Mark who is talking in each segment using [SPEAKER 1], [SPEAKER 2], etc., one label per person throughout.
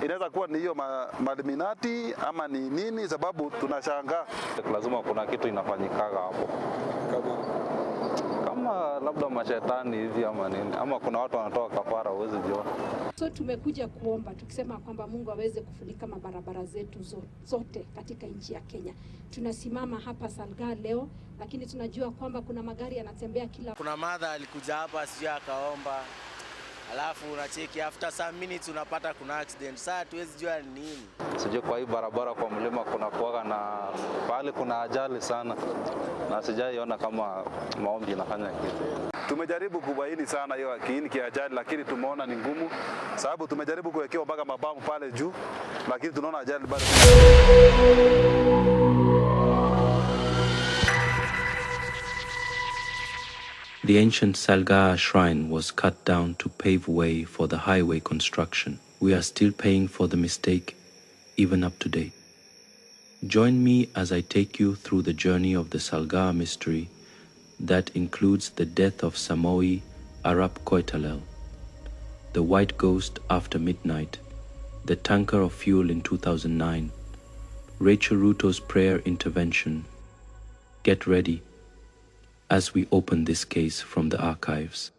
[SPEAKER 1] Inaweza kuwa ni hiyo maluminati ama ni nini, sababu tunashangaa.
[SPEAKER 2] Lazima kuna kitu inafanyikaga hapo. Kama labda mashetani hivi ama nini, ama kuna watu wanatoa kafara, huwezi jua.
[SPEAKER 3] So tumekuja kuomba tukisema kwamba Mungu aweze kufunika mabarabara zetu zote katika nchi ya Kenya. Tunasimama hapa Salgaa leo, lakini tunajua kwamba kuna magari yanatembea kila.
[SPEAKER 4] Kuna mother alikuja hapa sio akaomba. Alafu unacheki after some minutes unapata kuna accident. Sasa tuwezi jua ni nini.
[SPEAKER 2] Sijui kwa hii barabara kwa mlima kuna kuwaga na pale kuna ajali sana. Na sijaiona kama maombi inafanya kitu.
[SPEAKER 1] Tumejaribu kubaini sana hiyo kiini kia ajali, lakini tumeona ni ngumu, sababu tumejaribu kuwekewa mpaka mabamu pale juu, lakini tunaona ajali bado.
[SPEAKER 5] The ancient Salgaa shrine was cut down to pave way for the highway construction. We are still paying for the mistake, even up to date. Join me as I take you through the journey of the Salgaa mystery that includes the death of Samoi Arap Koitalel, the white ghost after midnight, the tanker of fuel in 2009, Rachel Ruto's prayer intervention. Get ready as we open this case from the archives.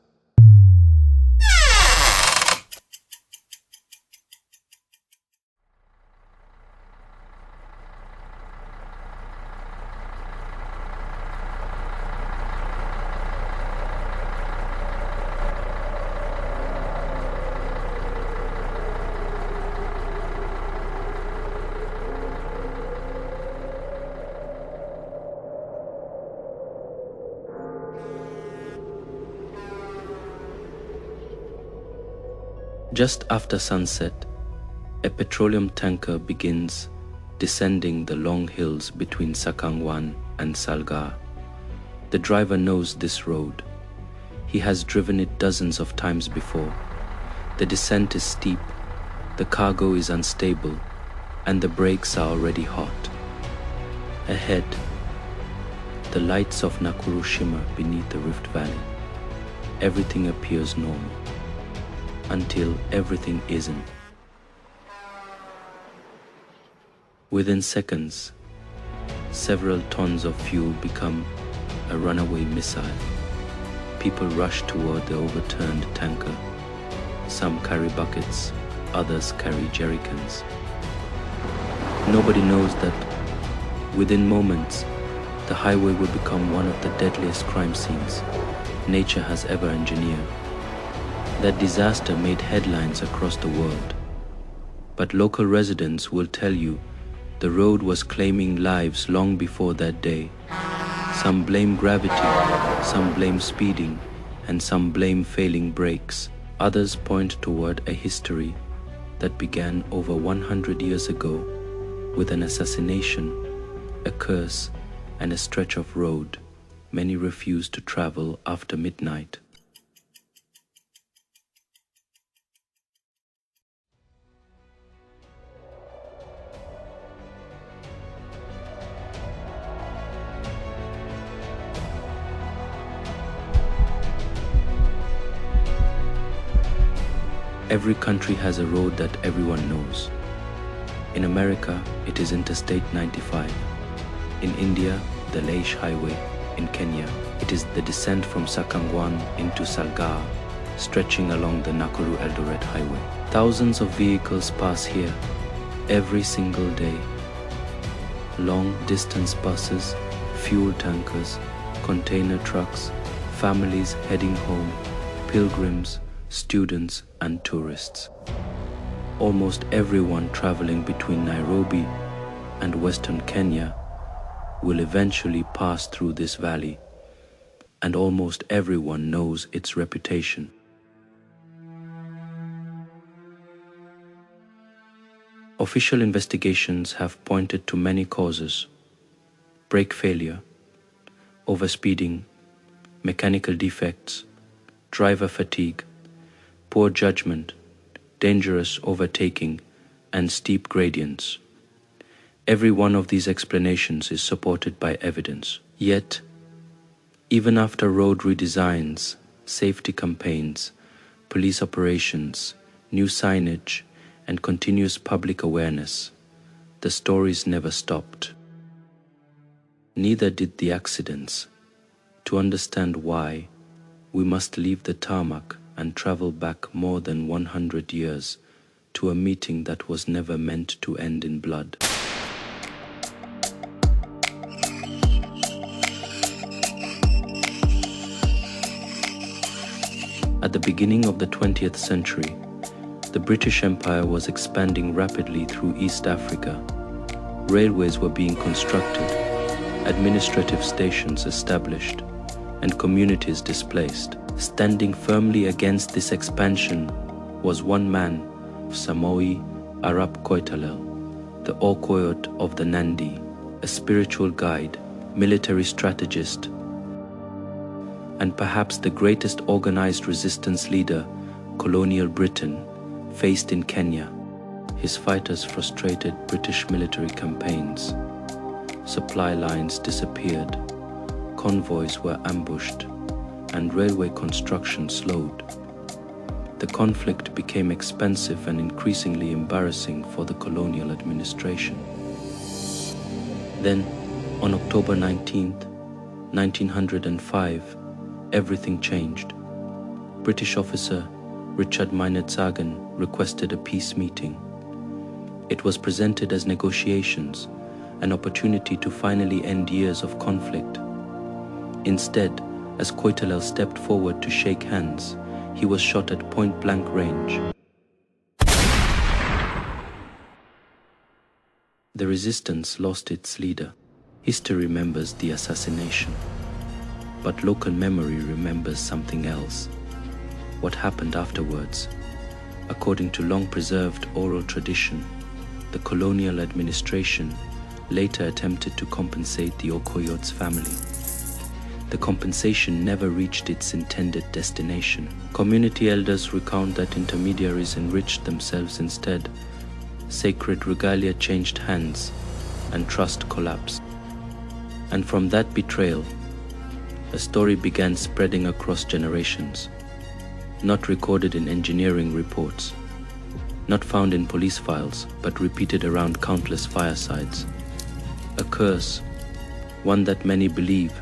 [SPEAKER 5] Just after sunset, a petroleum tanker begins descending the long hills between Sakangwan and Salgaa. The driver knows this road. He has driven it dozens of times before. The descent is steep, the cargo is unstable, and the brakes are already hot. Ahead, the lights of Nakuru shimmer beneath the Rift Valley. Everything appears normal. Until everything isn't. Within seconds, several tons of fuel become a runaway missile. People rush toward the overturned tanker. Some carry buckets, others carry jerrycans. Nobody knows that within moments, the highway will become one of the deadliest crime scenes nature has ever engineered. That disaster made headlines across the world. But local residents will tell you the road was claiming lives long before that day. Some blame gravity, some blame speeding, and some blame failing brakes. Others point toward a history that began over 100 years ago with an assassination, a curse, and a stretch of road many refuse to travel after midnight. Every country has a road that everyone knows. In America, it is Interstate 95. In India, the Laish Highway. In Kenya, it is the descent from Sakangwan into Salgaa, stretching along the Nakuru-Eldoret Highway. Thousands of vehicles pass here every single day. Long-distance buses, fuel tankers, container trucks, families heading home, pilgrims, students and tourists. Almost everyone traveling between Nairobi and Western Kenya will eventually pass through this valley, and almost everyone knows its reputation. Official investigations have pointed to many causes: brake failure, overspeeding, mechanical defects, driver fatigue, poor judgment, dangerous overtaking, and steep gradients. Every one of these explanations is supported by evidence. Yet, even after road redesigns, safety campaigns, police operations, new signage, and continuous public awareness, the stories never stopped. Neither did the accidents. To understand why, we must leave the tarmac and travel back more than 100 years to a meeting that was never meant to end in blood. At the beginning of the 20th century, the British Empire was expanding rapidly through East Africa. Railways were being constructed, administrative stations established, and communities displaced. Standing firmly against this expansion was one man, Samoei Arap Koitalel, the Okoyot of the Nandi, a spiritual guide, military strategist, and perhaps the greatest organized resistance leader colonial Britain faced in Kenya. His fighters frustrated British military campaigns. Supply lines disappeared, convoys were ambushed, and railway construction slowed. The conflict became expensive and increasingly embarrassing for the colonial administration. Then, on October 19th, 1905, everything changed. British officer Richard Meinertzagen requested a peace meeting. It was presented as negotiations, an opportunity to finally end years of conflict. Instead, as Koitalel stepped forward to shake hands, he was shot at point-blank range. The resistance lost its leader. History remembers the assassination, but local memory remembers something else. What happened afterwards? According to long-preserved oral tradition, the colonial administration later attempted to compensate the Okoyot's family. The compensation never reached its intended destination. Community elders recount that intermediaries enriched themselves instead. Sacred regalia changed hands, and trust collapsed. And from that betrayal, a story began spreading across generations, not recorded in engineering reports, not found in police files, but repeated around countless firesides. A curse, one that many believe,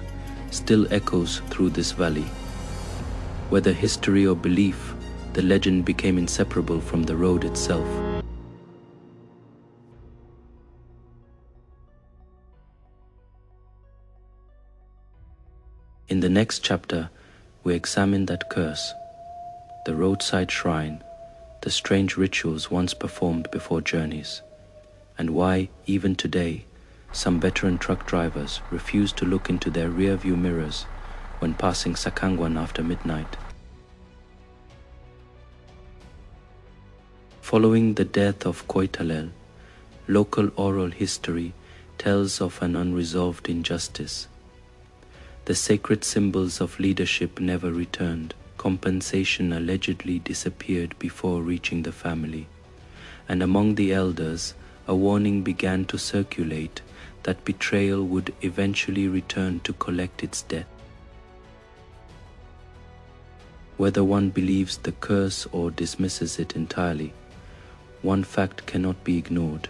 [SPEAKER 5] still echoes through this valley. Whether history or belief, the legend became inseparable from the road itself. In the next chapter, we examine that curse, the roadside shrine, the strange rituals once performed before journeys, and why, even today, some veteran truck drivers refuse to look into their rear-view mirrors when passing Sakangwan after midnight. Following the death of Koitalel, local oral history tells of an unresolved injustice. The sacred symbols of leadership never returned. Compensation allegedly disappeared before reaching the family. And among the elders, a warning began to circulate that betrayal would eventually return to collect its debt. Whether one believes the curse or dismisses it entirely, one fact cannot be ignored.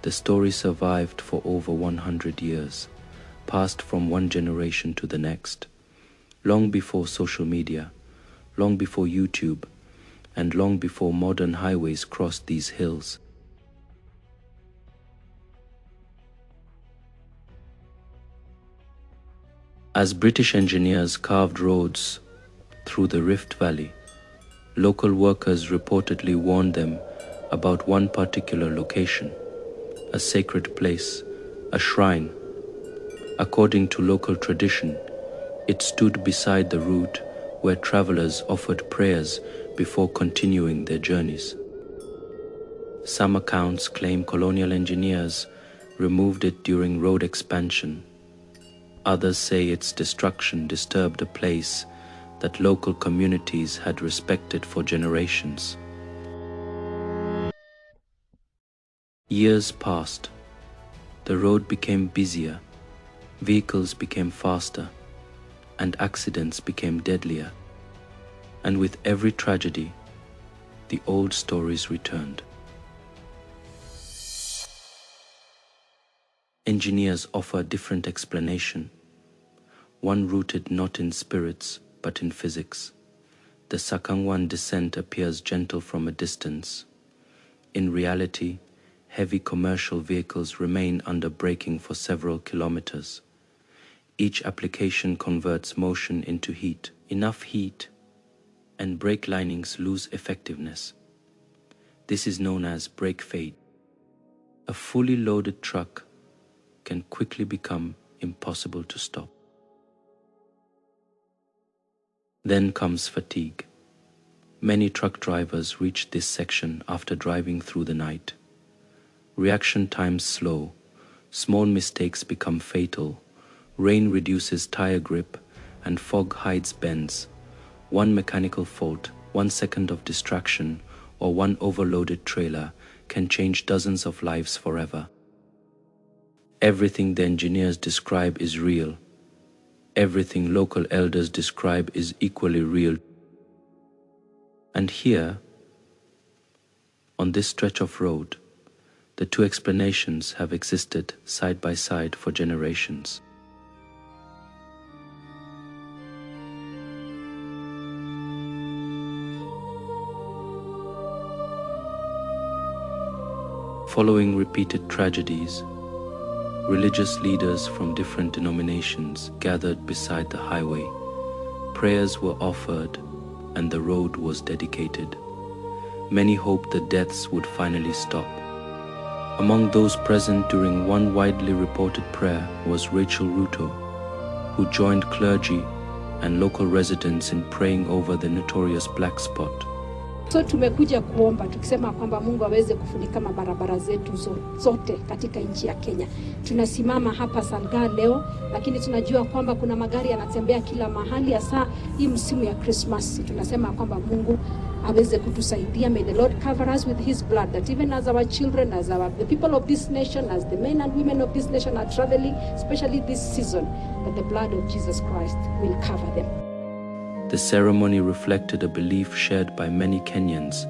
[SPEAKER 5] The story survived for over 100 years, passed from one generation to the next, long before social media, long before YouTube, and long before modern highways crossed these hills. As British engineers carved roads through the Rift Valley, local workers reportedly warned them about one particular location, a sacred place, a shrine. According to local tradition, it stood beside the route where travelers offered prayers before continuing their journeys. Some accounts claim colonial engineers removed it during road expansion. Others say its destruction disturbed a place that local communities had respected for generations. Years passed. The road became busier, vehicles became faster, and accidents became deadlier. And with every tragedy, the old stories returned. Engineers offer a different explanation, one rooted not in spirits but in physics. The Sakangwan descent appears gentle from a distance. In reality, heavy commercial vehicles remain under braking for several kilometers. Each application converts motion into heat. Enough heat, and brake linings lose effectiveness. This is known as brake fade. A fully loaded truck can quickly become impossible to stop. Then comes fatigue. Many truck drivers reach this section after driving through the night. Reaction times slow, small mistakes become fatal, rain reduces tire grip, and fog hides bends. One mechanical fault, 1 second of distraction, or one overloaded trailer can change dozens of lives forever. Everything the engineers describe is real. Everything local elders describe is equally real. And here, on this stretch of road, the two explanations have existed side by side for generations. Following repeated tragedies, religious leaders from different denominations gathered beside the highway. Prayers were offered and the road was dedicated. Many hoped the deaths would finally stop. Among those present during one widely reported prayer was Rachel Ruto, who joined clergy and local residents in praying over the notorious black spot.
[SPEAKER 3] So tumekuja kuomba tukisema kwamba Mungu aweze kufunika mabarabara zetu zote katika nchi ya Kenya. Tunasimama hapa Salgaa leo, lakini tunajua kwamba kuna magari yanatembea kila mahali, hasa hii msimu ya Christmas. Tunasema kwamba Mungu aweze kutusaidia. May the Lord cover us with his blood, that even as our children, as the people of this nation, as the men and women of this nation are traveling, especially this season, that the blood of Jesus Christ will cover them.
[SPEAKER 5] The ceremony reflected a belief shared by many Kenyans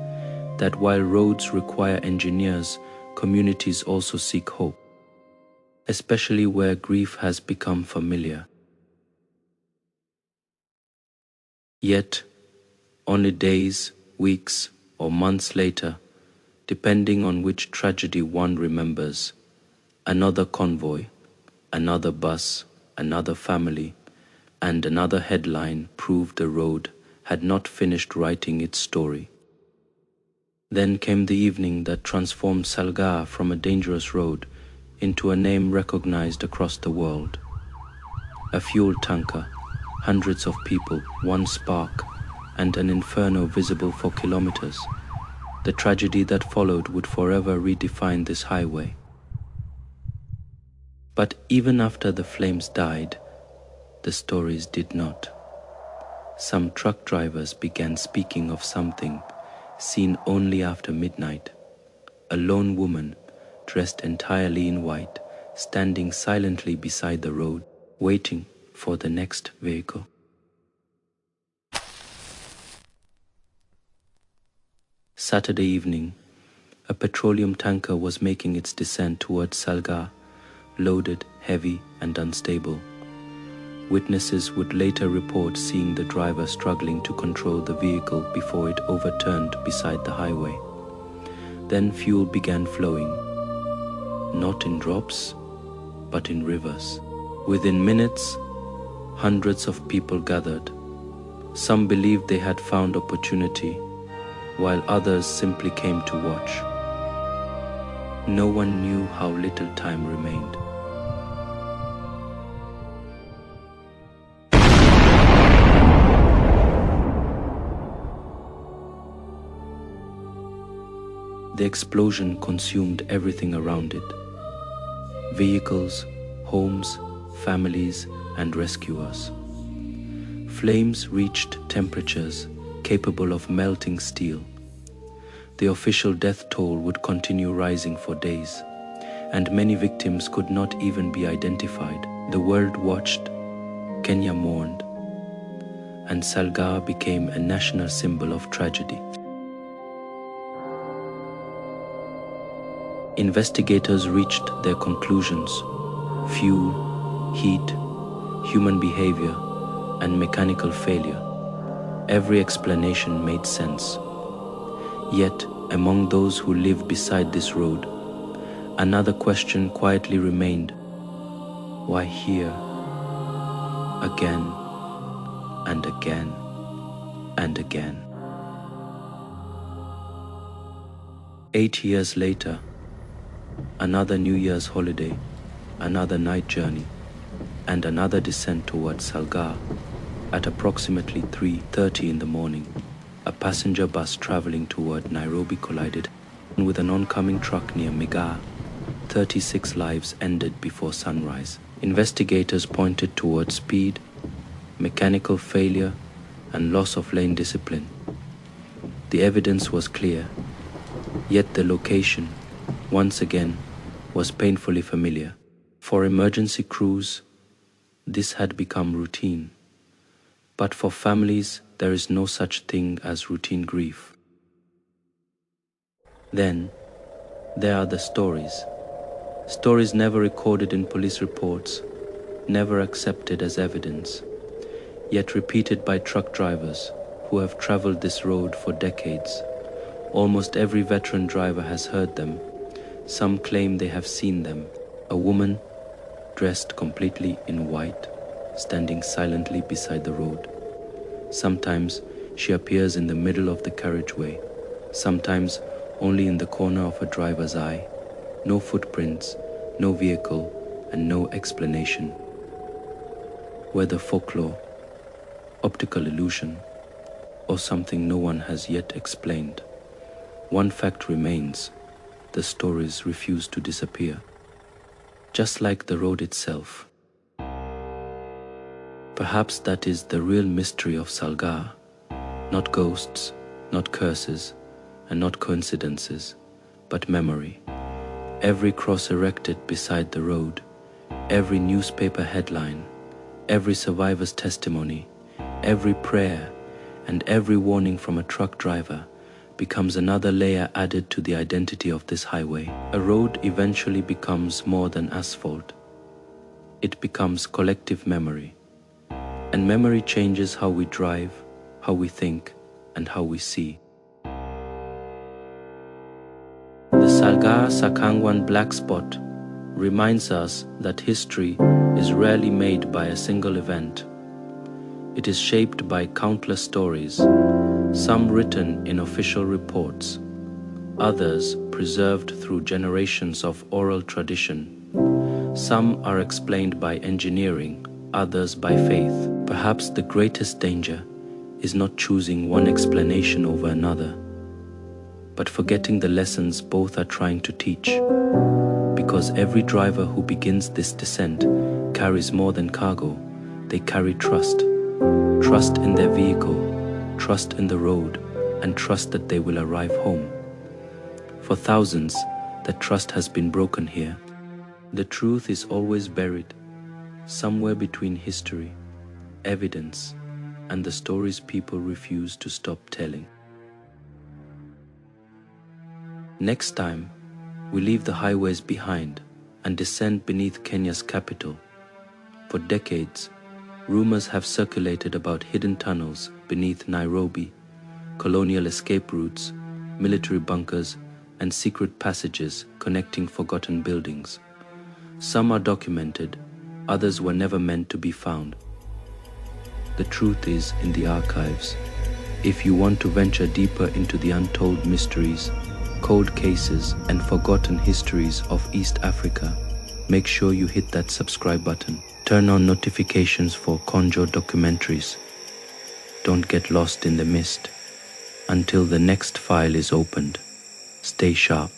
[SPEAKER 5] that while roads require engineers, communities also seek hope, especially where grief has become familiar. Yet, only days, weeks, or months later, depending on which tragedy one remembers, another convoy, another bus, another family, and another headline proved the road had not finished writing its story. Then came the evening that transformed Salgaa from a dangerous road into a name recognized across the world. A fuel tanker, hundreds of people, one spark, and an inferno visible for kilometers. The tragedy that followed would forever redefine this highway. But even after the flames died, the stories did not. Some truck drivers began speaking of something seen only after midnight. A lone woman, dressed entirely in white, standing silently beside the road, waiting for the next vehicle. Saturday evening, a petroleum tanker was making its descent towards Salgaa, loaded, heavy, and unstable. Witnesses would later report seeing the driver struggling to control the vehicle before it overturned beside the highway. Then fuel began flowing, not in drops, but in rivers. Within minutes, hundreds of people gathered. Some believed they had found opportunity, while others simply came to watch. No one knew how little time remained. The explosion consumed everything around it. Vehicles, homes, families, and rescuers. Flames reached temperatures capable of melting steel. The official death toll would continue rising for days, and many victims could not even be identified. The world watched, Kenya mourned, and Salgaa became a national symbol of tragedy. Investigators reached their conclusions: fuel, heat, human behavior, and mechanical failure. Every explanation made sense. Yet, among those who live beside this road, another question quietly remained: why here? Again and again and again. 8 years later, another New Year's holiday, another night journey, and another descent towards Salgaa. At approximately 3:30 in the morning, a passenger bus traveling toward Nairobi collided with an oncoming truck near Migaa. 36 lives ended before sunrise. Investigators pointed towards speed, mechanical failure, and loss of lane discipline. The evidence was clear, yet the location, once again, was painfully familiar. For emergency crews, this had become routine. But for families, there is no such thing as routine grief. Then, there are the stories. Stories never recorded in police reports, never accepted as evidence, yet repeated by truck drivers who have traveled this road for decades. Almost every veteran driver has heard them. Some claim they have seen them. A woman, dressed completely in white, standing silently beside the road. Sometimes she appears in the middle of the carriageway, sometimes only in the corner of a driver's eye. No footprints, no vehicle, and no explanation. Whether folklore, optical illusion, or something no one has yet explained, one fact remains: the stories refuse to disappear, just like the road itself. Perhaps that is the real mystery of Salgaa. Not ghosts, not curses, and not coincidences, but memory. Every cross erected beside the road, every newspaper headline, every survivor's testimony, every prayer, and every warning from a truck driver becomes another layer added to the identity of this highway. A road eventually becomes more than asphalt. It becomes collective memory. And memory changes how we drive, how we think, and how we see. The Salgaa Sakangwan black spot reminds us that history is rarely made by a single event. It is shaped by countless stories, some written in official reports, others preserved through generations of oral tradition. Some are explained by engineering, others by faith. Perhaps the greatest danger is not choosing one explanation over another, but forgetting the lessons both are trying to teach. Because every driver who begins this descent carries more than cargo. They carry trust. Trust in their vehicle, trust in the road, and trust that they will arrive home. For thousands, that trust has been broken here. The truth is always buried, somewhere between history, evidence, and the stories people refuse to stop telling. Next time, we leave the highways behind and descend beneath Kenya's capital. For decades, rumors have circulated about hidden tunnels beneath Nairobi, colonial escape routes, military bunkers, and secret passages connecting forgotten buildings. Some are documented, others were never meant to be found. The truth is in the archives. If you want to venture deeper into the untold mysteries, cold cases, and forgotten histories of East Africa, make sure you hit that subscribe button. Turn on notifications for Chonjo documentaries. Don't get lost in the mist. Until the next file is opened, stay sharp.